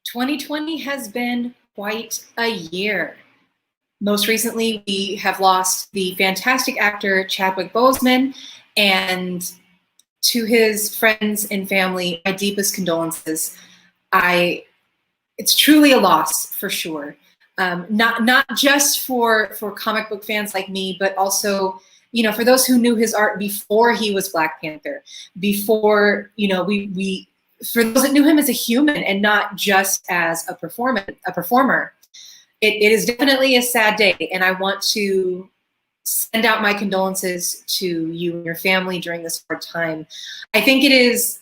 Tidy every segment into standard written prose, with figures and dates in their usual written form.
2020 has been quite a year. Most recently, we have lost the fantastic actor Chadwick Boseman, and to his friends and family, my deepest condolences. It's truly a loss for sure. Not just for comic book fans like me, but also, for those who knew his art before he was Black Panther, before, we for those that knew him as a human and not just as a performer. It is definitely a sad day, and I want to send out my condolences to you and your family during this hard time. I think it is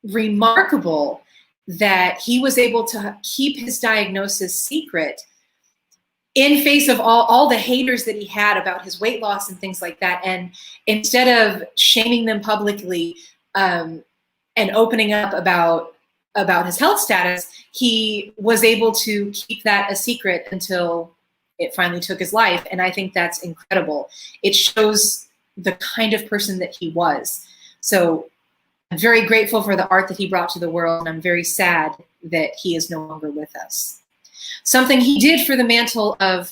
remarkable that he was able to keep his diagnosis secret in face of all the haters that he had about his weight loss and things like that. And instead of shaming them publicly and opening up about his health status, he was able to keep that a secret until it finally took his life. And I think that's incredible. It shows the kind of person that he was. So I'm very grateful for the art that he brought to the world, and I'm very sad that he is no longer with us. Something he did for the mantle of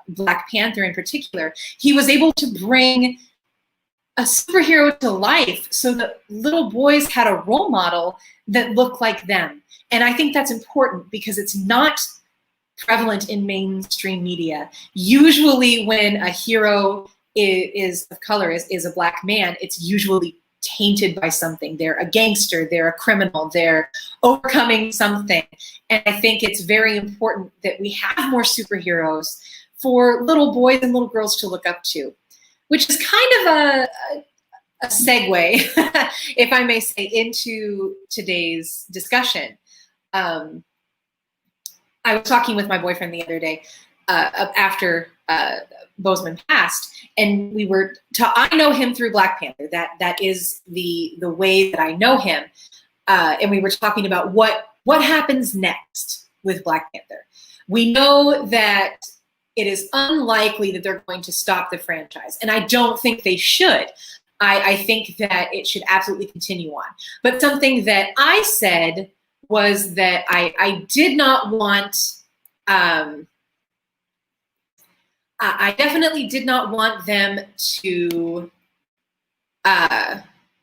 Black Panther in particular, he was able to bring a superhero to life so that little boys had a role model that looked like them. And I think that's important because it's not prevalent in mainstream media. Usually when a hero is of color, is a Black man, it's usually tainted by something. They're a gangster, they're a criminal, they're overcoming something. And I think it's very important that we have more superheroes for little boys and little girls to look up to, which is kind of a segue, if I may say, into today's discussion. I was talking with my boyfriend the other day after Boseman passed, and I know him through Black Panther. That is the way that I know him. And we were talking about what happens next with Black Panther. We know that it is unlikely that they're going to stop the franchise, and I don't think they should. I think that it should absolutely continue on. But something that I said was that I did not want, I definitely did not want them to,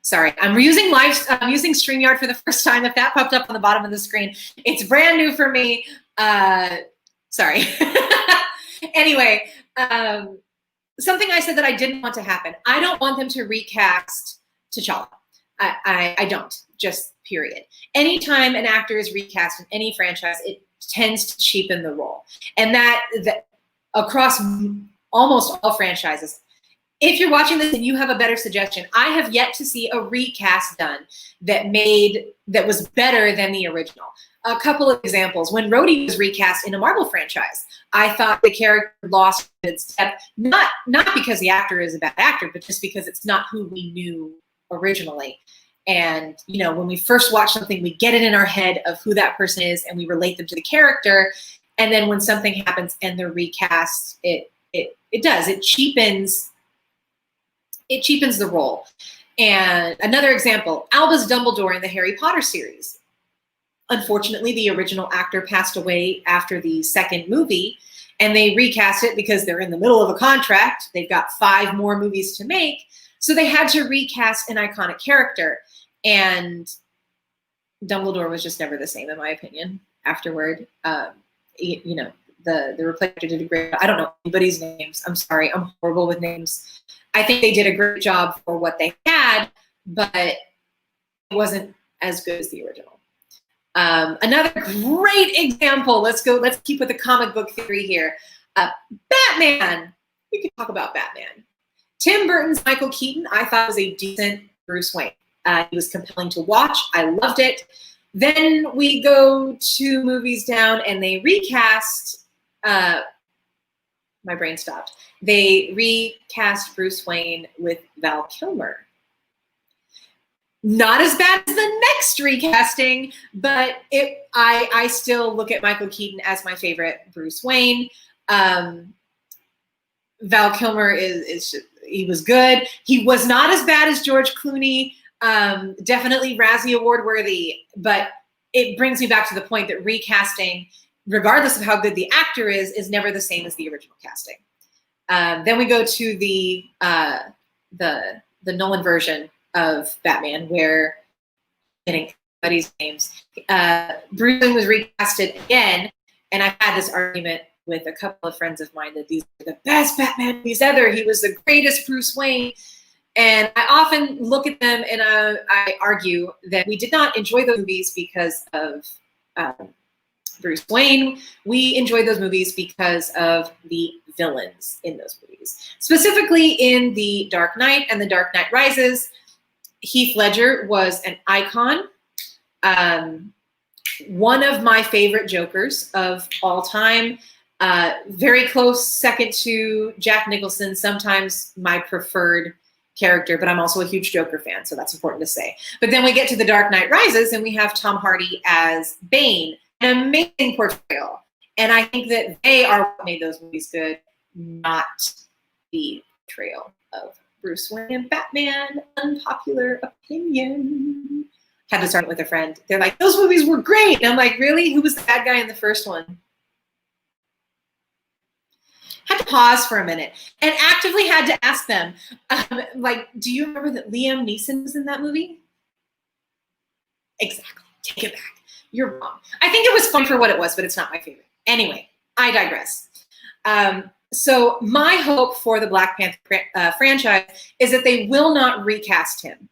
sorry, I'm using StreamYard for the first time. If that popped up on the bottom of the screen, it's brand new for me. Sorry. Anyway, something I said that I didn't want to happen. I don't want them to recast T'Challa. I don't, just period. Anytime an actor is recast in any franchise, it tends to cheapen the role. And that across almost all franchises. If you're watching this and you have a better suggestion, I have yet to see a recast done that was better than the original. A couple of examples. When Rhodey was recast in a Marvel franchise, I thought the character lost its depth, not because the actor is a bad actor, but just because it's not who we knew originally. And, when we first watch something, we get it in our head of who that person is and we relate them to the character. And then when something happens and they're recast, it cheapens the role. And another example, Albus Dumbledore in the Harry Potter series. Unfortunately, the original actor passed away after the second movie, and they recast it because they're in the middle of a contract. They've got 5 more movies to make. So they had to recast an iconic character. And Dumbledore was just never the same, in my opinion, afterward. The replacement did a great job. I don't know anybody's names. I'm sorry. I'm horrible with names. I think they did a great job for what they had, but it wasn't as good as the original. Another great example. Let's keep with the comic book theory here. Batman. We can talk about Batman. Tim Burton's Michael Keaton, I thought, was a decent Bruce Wayne. He was compelling to watch. I loved it. Then we go 2 movies down and they recast, my brain stopped. They recast Bruce Wayne with Val Kilmer. Not as bad as the next recasting, but I still look at Michael Keaton as my favorite Bruce Wayne. Val Kilmer he was good. He was not as bad as George Clooney. Definitely Razzie Award worthy, but it brings me back to the point that recasting, regardless of how good the actor is never the same as the original casting. Then we go to the Nolan version of Batman, where getting everybody's names. Bruce Wayne was recasted again, and I've had this argument with a couple of friends of mine that these are the best Batman movies ever. He was the greatest Bruce Wayne. And I often look at them and I argue that we did not enjoy those movies because of Bruce Wayne. We enjoyed those movies because of the villains in those movies. Specifically in The Dark Knight and The Dark Knight Rises, Heath Ledger was an icon. One of my favorite Jokers of all time. Very close second to Jack Nicholson, sometimes my preferred character, but I'm also a huge Joker fan, so that's important to say. But then we get to The Dark Knight Rises, and we have Tom Hardy as Bane, an amazing portrayal. And I think that they are what made those movies good, not the portrayal of Bruce Wayne and Batman. Unpopular opinion. Had to start with a friend. They're like, those movies were great. And I'm like, really? Who was the bad guy in the first one? Had to pause for a minute and actively had to ask them, like, do you remember that Liam Neeson was in that movie? Exactly. Take it back. You're wrong. I think it was fun for what it was, but it's not my favorite. Anyway, I digress. So my hope for the Black Panther franchise is that they will not recast him.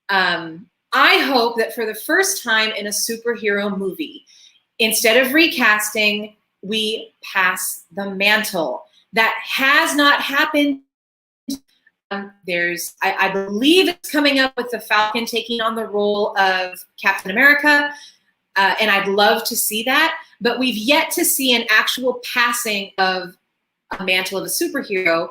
I hope that for the first time in a superhero movie, instead of recasting, we pass the mantle. That has not happened. I believe it's coming up with the Falcon taking on the role of Captain America, and I'd love to see that. But we've yet to see an actual passing of a mantle of a superhero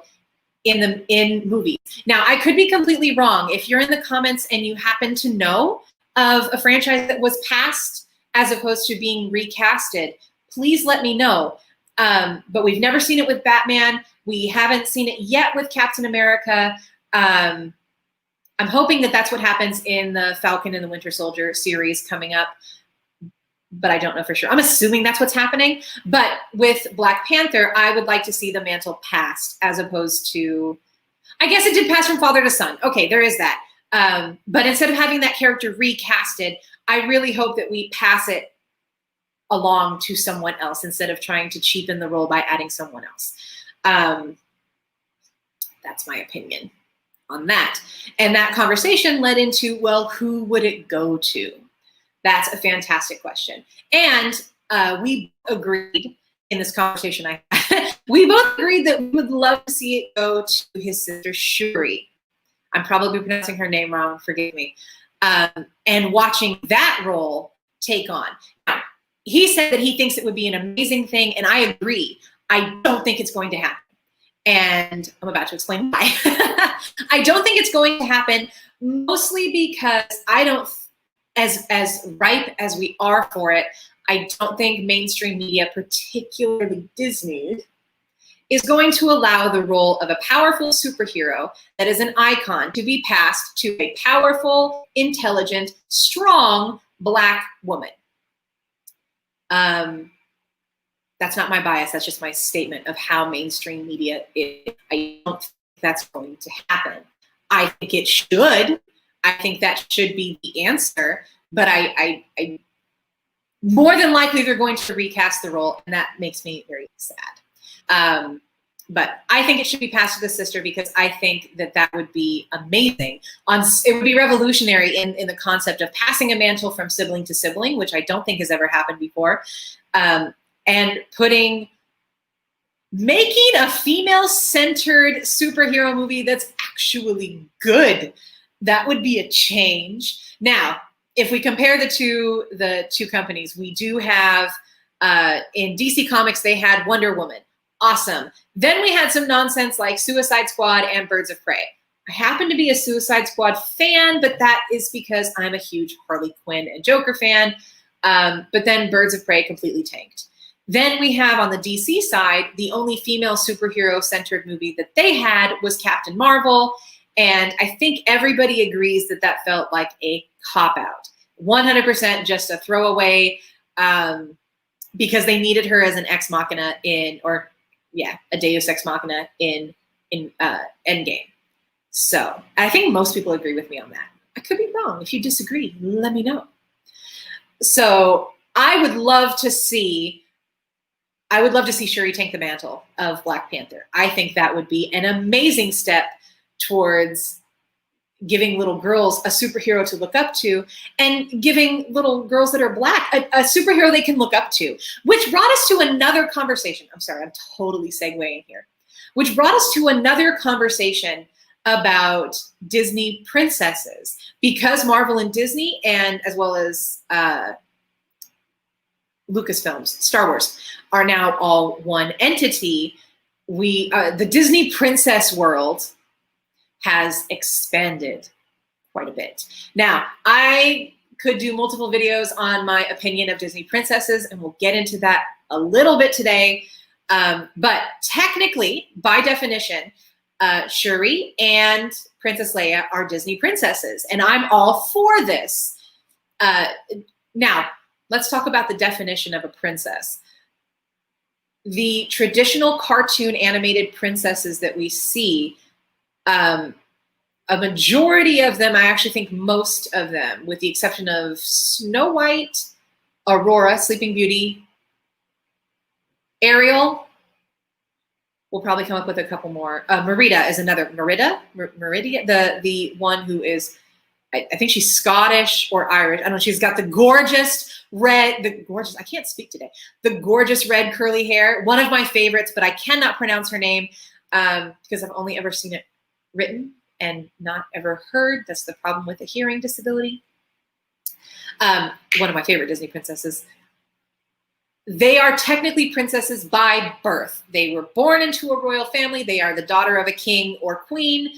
in movies. Now, I could be completely wrong. If you're in the comments and you happen to know of a franchise that was passed as opposed to being recasted, please let me know. But we've never seen it with Batman. We haven't seen it yet with Captain America. I'm hoping that that's what happens in the Falcon and the Winter Soldier series coming up, but I don't know for sure. I'm assuming that's what's happening. But with Black Panther, I would like to see the mantle passed as opposed to, I guess it did pass from father to son. Okay, there is that. But instead of having that character recasted, I really hope that we pass it along to someone else instead of trying to cheapen the role by adding someone else. That's my opinion on that. And that conversation led into, well, who would it go to? That's a fantastic question. And we agreed in this conversation we both agreed that we would love to see it go to his sister Shuri. I'm probably pronouncing her name wrong, forgive me. And watching that role take on. Now, he said that he thinks it would be an amazing thing, and I agree. I don't think it's going to happen. And I'm about to explain why. I don't think it's going to happen, mostly because I don't, as ripe as we are for it, I don't think mainstream media, particularly Disney, is going to allow the role of a powerful superhero that is an icon to be passed to a powerful, intelligent, strong Black woman. That's not my bias. That's just my statement of how mainstream media is. I don't think that's going to happen. I think it should. I think that should be the answer. But I more than likely they're going to recast the role, and that makes me very sad. But I think it should be passed to the sister because I think that that would be amazing. It would be revolutionary in the concept of passing a mantle from sibling to sibling, which I don't think has ever happened before. And making a female-centered superhero movie that's actually good. That would be a change. Now, if we compare the two companies, we do have, in DC Comics, they had Wonder Woman. Awesome. Then we had some nonsense like Suicide Squad and Birds of Prey. I happen to be a Suicide Squad fan, but that is because I'm a huge Harley Quinn and Joker fan. But then Birds of Prey completely tanked. Then we have on the DC side, the only female superhero-centered movie that they had was Captain Marvel. And I think everybody agrees that that felt like a cop-out. 100% just a throwaway, because they needed her as an ex machina a Deus ex machina in Endgame. So I think most people agree with me on that. I could be wrong. If you disagree, let me know. So I would love to see Shuri take the mantle of Black Panther. I think that would be an amazing step towards giving little girls a superhero to look up to, and giving little girls that are Black a superhero they can look up to, which brought us to another conversation. I'm sorry, I'm totally segueing here. Which brought us to another conversation about Disney princesses, because Marvel and Disney, and as well as Lucasfilms, Star Wars, are now all one entity. The Disney princess world has expanded quite a bit. Now, I could do multiple videos on my opinion of Disney princesses, and we'll get into that a little bit today. But technically, by definition, Shuri and Princess Leia are Disney princesses, and I'm all for this. Now, let's talk about the definition of a princess. The traditional cartoon animated princesses that we see, a majority of them, I actually think most of them, with the exception of Snow White, Aurora, Sleeping Beauty, Ariel, we'll probably come up with a couple more. Merida is another. Merida, the one who is, I think she's Scottish or Irish. I don't know. She's got the gorgeous I can't speak today. The gorgeous red curly hair. One of my favorites, but I cannot pronounce her name because I've only ever seen it written and not ever heard. That's the problem with a hearing disability. One of my favorite Disney princesses. They are technically princesses by birth. They were born into a royal family. They are the daughter of a king or queen.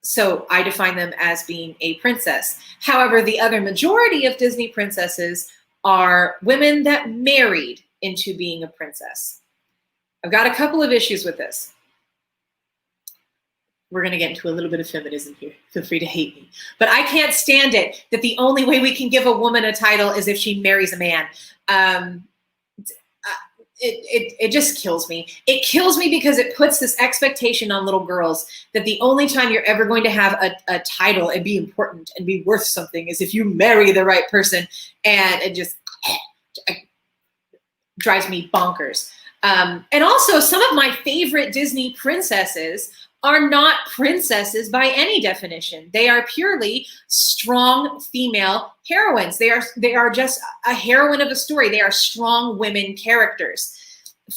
So I define them as being a princess. However, the other majority of Disney princesses are women that married into being a princess. I've got a couple of issues with this. We're going to get into a little bit of feminism here. Feel free to hate me. But I can't stand it that the only way we can give a woman a title is if she marries a man. It just kills me. It kills me because it puts this expectation on little girls that the only time you're ever going to have a title and be important and be worth something is if you marry the right person. And it just drives me bonkers. And also, some of my favorite Disney princesses are not princesses by any definition. They are purely strong female heroines. They are just a heroine of a story. They are strong women characters.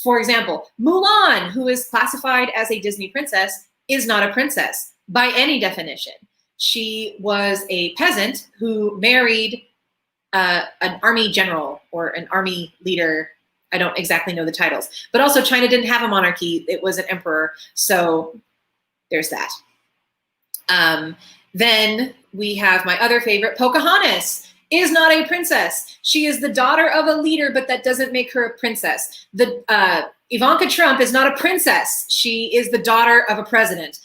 For example, Mulan, who is classified as a Disney princess, is not a princess by any definition. She was a peasant who married an army general or an army leader. I don't exactly know the titles, but also China didn't have a monarchy. It was an emperor. So there's that. Then we have my other favorite, Pocahontas is not a princess. She is the daughter of a leader, but that doesn't make her a princess. Ivanka Trump is not a princess. She is the daughter of a president.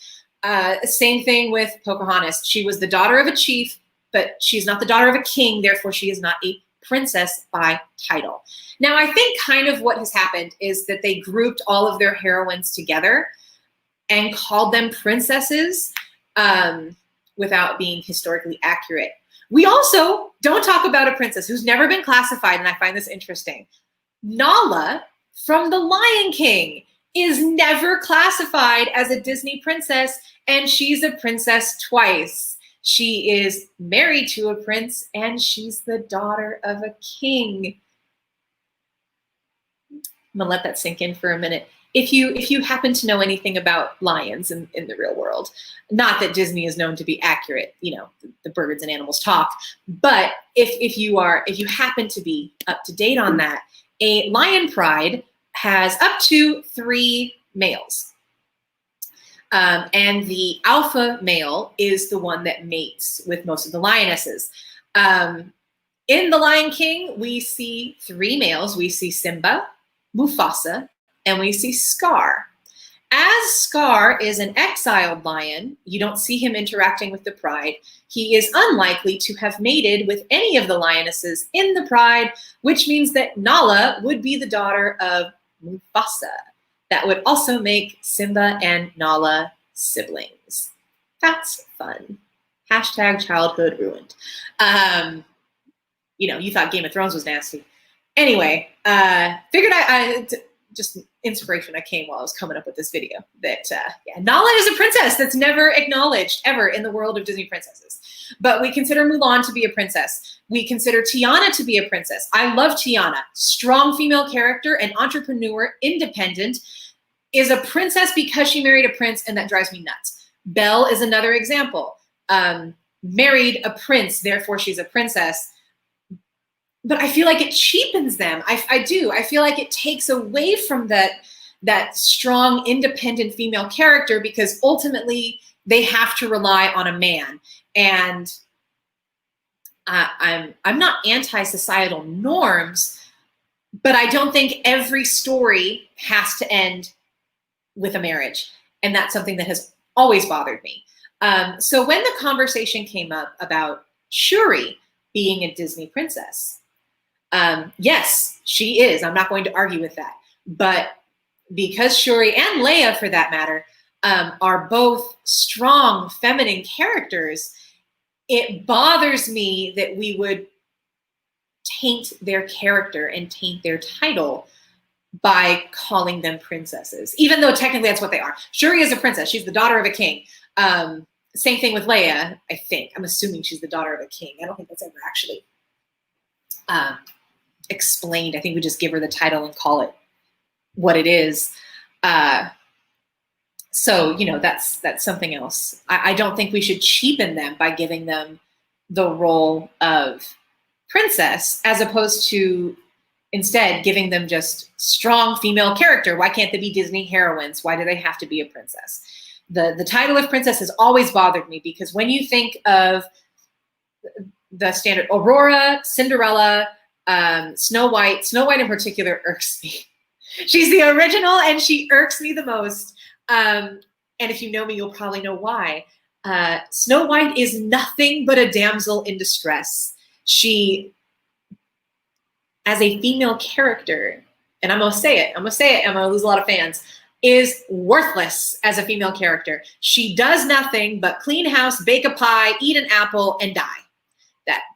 Same thing with Pocahontas. She was the daughter of a chief, but she's not the daughter of a king. Therefore, she is not a princess by title. Now, I think kind of what has happened is that they grouped all of their heroines together and called them princesses without being historically accurate. We also don't talk about a princess who's never been classified, and I find this interesting. Nala from The Lion King is never classified as a Disney princess, and she's a princess twice. She is married to a prince, and she's the daughter of a king. I'm gonna let that sink in for a minute. If you happen to know anything about lions in the real world, not that Disney is known to be accurate, you know, the birds and animals talk, but if you happen to be up to date on that, a lion pride has up to 3 males. And the alpha male is the one that mates with most of the lionesses. In The Lion King, we see 3 males. We see Simba, Mufasa, and we see Scar. As Scar is an exiled lion, you don't see him interacting with the Pride. He is unlikely to have mated with any of the lionesses in the Pride, which means that Nala would be the daughter of Mufasa. That would also make Simba and Nala siblings. That's fun. Hashtag childhood ruined. You thought Game of Thrones was nasty. Anyway, figured just inspiration I came while I was coming up with this video that Nala is a princess that's never acknowledged ever in the world of Disney princesses. But we consider Mulan to be a princess. We consider Tiana to be a princess. I love Tiana. Strong female character, an entrepreneur, independent, is a princess because she married a prince, and that drives me nuts. Belle is another example. Married a prince, therefore she's a princess. But I feel like it cheapens them. I do. I feel like it takes away from that strong, independent female character, because ultimately they have to rely on a man. And I'm not anti-societal norms, but I don't think every story has to end with a marriage. And that's something that has always bothered me. So when the conversation came up about Shuri being a Disney princess, yes, she is. I'm not going to argue with that. But because Shuri and Leia, for that matter, are both strong feminine characters, it bothers me that we would taint their character and taint their title by calling them princesses, even though technically that's what they are. Shuri is a princess. She's the daughter of a king. Same thing with Leia, I think. I'm assuming she's the daughter of a king. I don't think that's ever actually explained. I think we just give her the title and call it what it is. So, that's something else. I don't think we should cheapen them by giving them the role of princess, as opposed to instead giving them just strong female character. Why can't they be Disney heroines? Why do they have to be a princess? The title of princess has always bothered me, because when you think of the standard Aurora, Cinderella, Snow White in particular irks me. She's the original and she irks me the most. And if you know me, you'll probably know why. Snow White is nothing but a damsel in distress. She, as a female character, and I'm going to say it, I'm going to lose a lot of fans, is worthless as a female character. She does nothing but clean house, bake a pie, eat an apple, and die.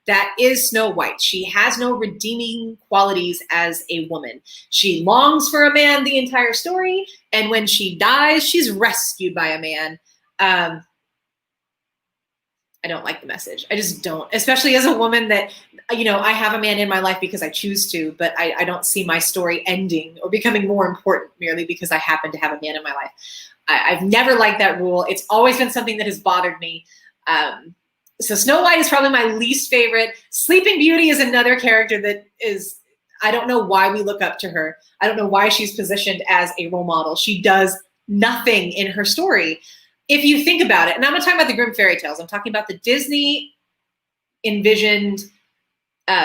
That is Snow White. She has no redeeming qualities as a woman. She longs for a man the entire story, and when she dies, she's rescued by a man. I don't like the message. I just don't, especially as a woman that, I have a man in my life because I choose to, but I don't see my story ending or becoming more important merely because I happen to have a man in my life. I've never liked that rule. It's always been something that has bothered me. So Snow White is probably my least favorite. Sleeping Beauty is another character that is, I don't know why we look up to her. I don't know why she's positioned as a role model. She does nothing in her story. If you think about it, and I'm not talking about the Grimm fairy tales, I'm talking about the Disney envisioned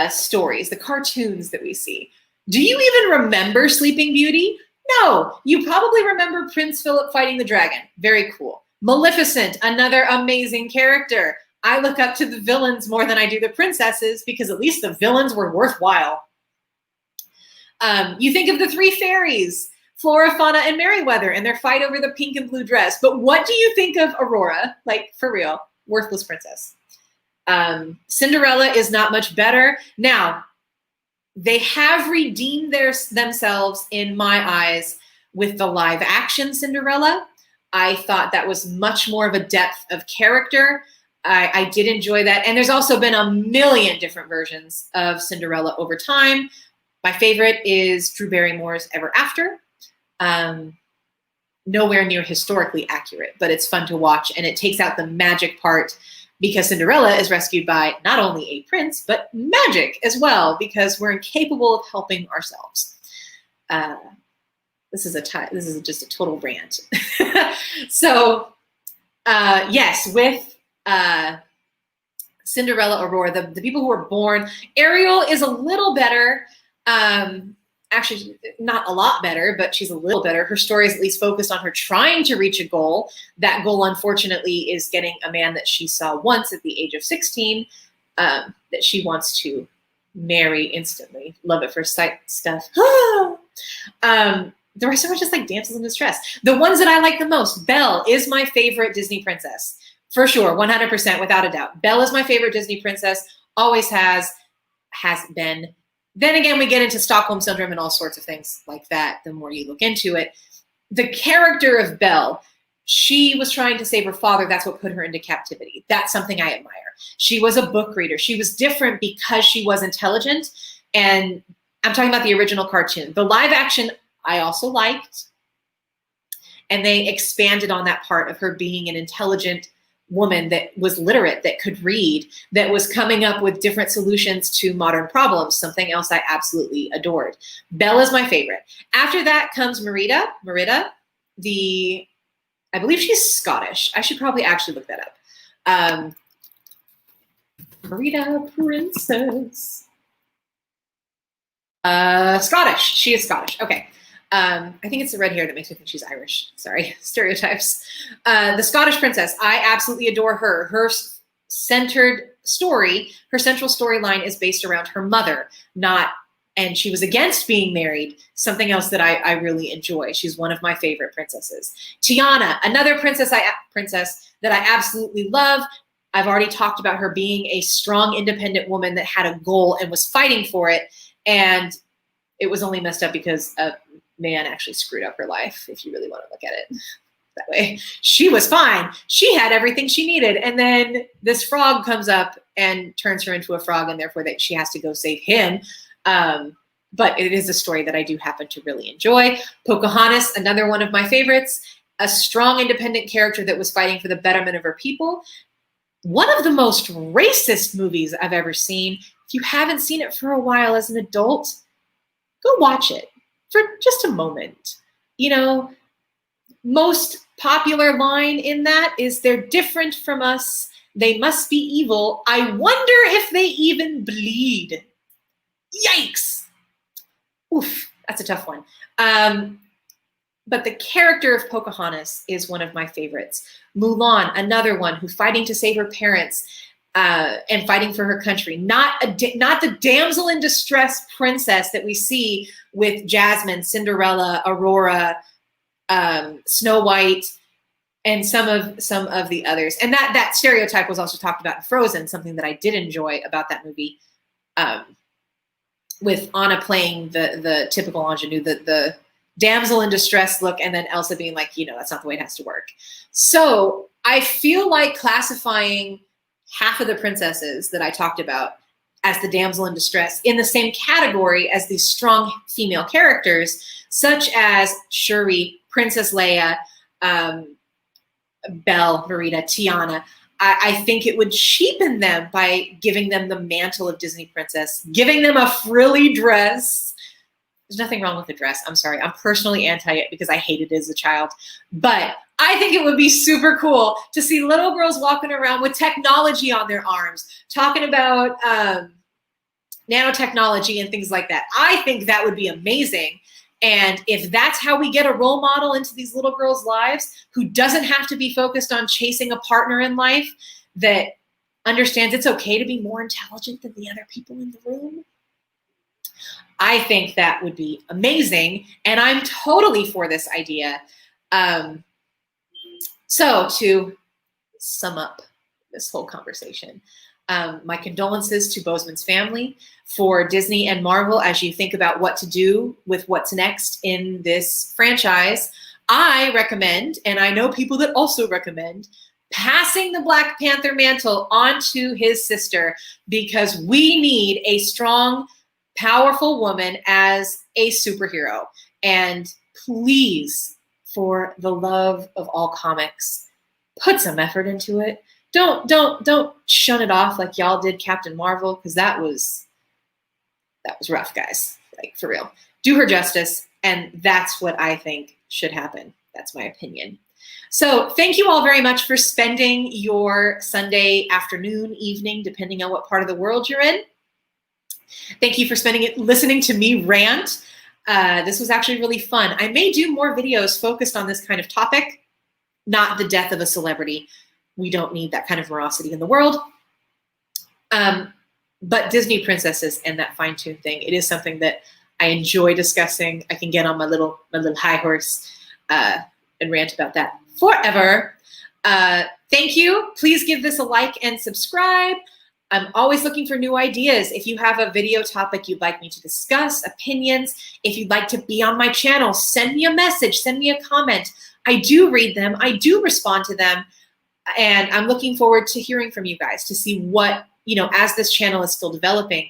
stories, the cartoons that we see. Do you even remember Sleeping Beauty? No, you probably remember Prince Philip fighting the dragon. Very cool. Maleficent, another amazing character. I look up to the villains more than I do the princesses, because at least the villains were worthwhile. You think of the three fairies, Flora, Fauna, and Merryweather, and their fight over the pink and blue dress. But what do you think of Aurora? Like, for real, worthless princess. Cinderella is not much better. Now, they have redeemed themselves in my eyes with the live action Cinderella. I thought that was much more of a depth of character. I did enjoy that. And there's also been a million different versions of Cinderella over time. My favorite is Drew Barrymore's Ever After. Nowhere near historically accurate, but it's fun to watch, and it takes out the magic part, because Cinderella is rescued by not only a prince, but magic as well, because we're incapable of helping ourselves. This is just a total rant. So yes, with Cinderella, Aurora, the people who were born, Ariel is a little better. actually not a lot better, but she's a little better. Her story is at least focused on her trying to reach a goal. That goal, unfortunately, is getting a man that she saw once at the age of 16 that she wants to marry instantly. Love at first sight stuff. The rest of them are just like damsels in distress. The ones that I like the most, Belle is my favorite Disney princess. For sure, 100%, without a doubt. Belle is my favorite Disney princess, always has been. Then again, we get into Stockholm Syndrome and all sorts of things like that the more you look into it. The character of Belle, she was trying to save her father. That's what put her into captivity. That's something I admire. She was a book reader. She was different because she was intelligent. And I'm talking about the original cartoon. The live action, I also liked. And they expanded on that part of her being an intelligent woman that was literate, that could read, that was coming up with different solutions to modern problems, something else I absolutely adored. Belle is my favorite. After that comes Merida. Merida, I believe she's Scottish. I should probably actually look that up. Merida Princess. Scottish. She is Scottish. Okay. I think it's the red hair that makes me think she's Irish. Sorry, stereotypes. The Scottish princess, I absolutely adore her. Her central storyline is based around her mother, and she was against being married, something else that I really enjoy. She's one of my favorite princesses. Tiana, another princess that I absolutely love. I've already talked about her being a strong, independent woman that had a goal and was fighting for it. And it was only messed up because a man actually screwed up her life, if you really want to look at it that way. She was fine. She had everything she needed. And then this frog comes up and turns her into a frog, and therefore that she has to go save him. But it is a story that I do happen to really enjoy. Pocahontas, another one of my favorites, a strong, independent character that was fighting for the betterment of her people. One of the most racist movies I've ever seen. If you haven't seen it for a while as an adult, go watch it for just a moment. You know, most popular line in that is, "They're different from us. They must be evil. I wonder if they even bleed." Yikes. Oof, that's a tough one. But the character of Pocahontas is one of my favorites. Mulan, another one who fighting to save her parents and fighting for her country. Not the damsel in distress princess that we see with Jasmine, Cinderella, Aurora, Snow White, and some of the others. And that stereotype was also talked about in Frozen, something that I did enjoy about that movie, with Anna playing the typical ingenue, the damsel in distress look, and then Elsa being like, that's not the way it has to work. So I feel like classifying half of the princesses that I talked about as the damsel in distress in the same category as these strong female characters, such as Shuri, Princess Leia, Belle, Merida, Tiana. I think it would cheapen them by giving them the mantle of Disney princess, giving them a frilly dress. There's nothing wrong with the dress. I'm sorry. I'm personally anti it because I hated it as a child. But I think it would be super cool to see little girls walking around with technology on their arms, talking about nanotechnology and things like that. I think that would be amazing. And if that's how we get a role model into these little girls' lives, who doesn't have to be focused on chasing a partner in life, that understands it's okay to be more intelligent than the other people in the room, I think that would be amazing. And I'm totally for this idea. So to sum up this whole conversation, my condolences to Boseman's family, for Disney and Marvel as you think about what to do with what's next in this franchise. I recommend, and I know people that also recommend, passing the Black Panther mantle onto his sister, because we need a strong, powerful woman as a superhero. And please, for the love of all comics, put some effort into it. Don't shun it off like y'all did Captain Marvel, because that was rough, guys. Like, for real. Do her justice, and that's what I think should happen. That's my opinion. So thank you all very much for spending your Sunday afternoon, evening, depending on what part of the world you're in. Thank you for spending it listening to me rant. This was actually really fun. I may do more videos focused on this kind of topic, not the death of a celebrity. We don't need that kind of morosity in the world. But Disney princesses and that fine-tuned thing, it is something that I enjoy discussing. I can get on my little high horse and rant about that forever. Thank you. Please give this a like and subscribe. I'm always looking for new ideas. If you have a video topic you'd like me to discuss, opinions, if you'd like to be on my channel, send me a message, send me a comment. I do read them. I do respond to them. And I'm looking forward to hearing from you guys to see what, as this channel is still developing,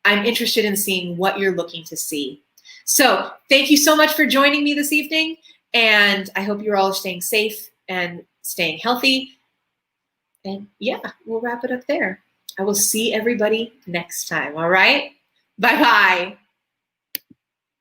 I'm interested in seeing what you're looking to see. So thank you so much for joining me this evening. And I hope you're all staying safe and staying healthy. And yeah, we'll wrap it up there. I will see everybody next time. All right? Bye-bye.